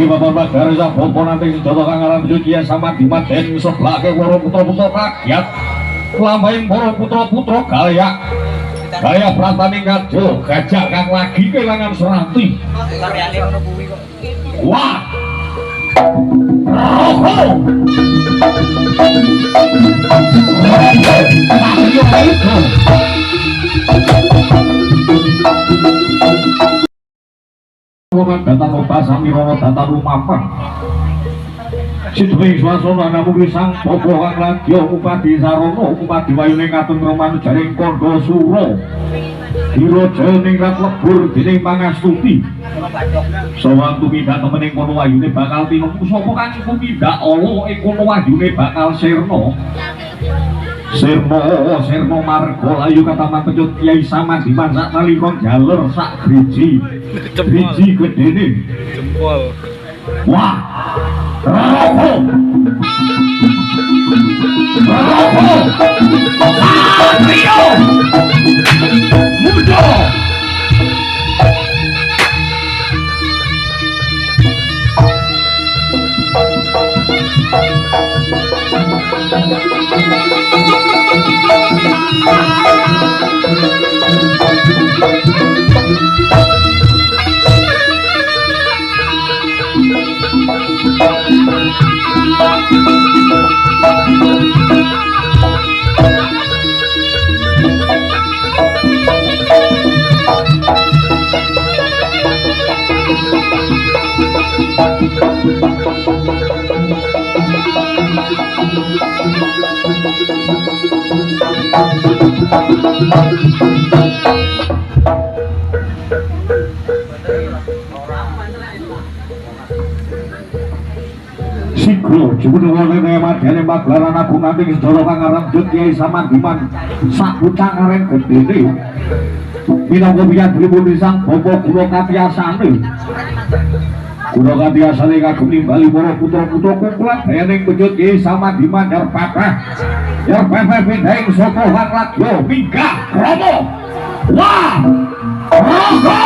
Bapak Garza Bopo nanti sejodoh kangaran Jukian sama Dimaden sebagai waro putra-putra rakyat lambain waro putra-putra Gaya Gaya Pratani Ngajo gajah kang lagi kehilangan seranti wah roho Roman data lupa sami rono data rumapang Sidwing swasana namu pisang bobo kang lagya upadi sarono upadi wayune katun roman jaring kondo suro Hirojo ningrat lebur dening pangastuti Sowan tumindak temening kono wayune bakal tinemu sapa kang tumindak ala ing kono wayune bakal sirna Sirno margo layu kataman pecut Kiai Samandiman sak talikon jalur sak driji gedene jempol wah roho Satrio mudo Sigro jumeneng madene maglaran agung nanti sedaya kang arep Kiai Samandiman sak bocah karen gedene minangka piyadripun sang bapa kula katiyasane kula katiyasane kagem nimbali para putra-putra kumpulan dayaning pecut Kiai Samandiman yer pepeh pindaing saka kang lagya minggah krama wah rogo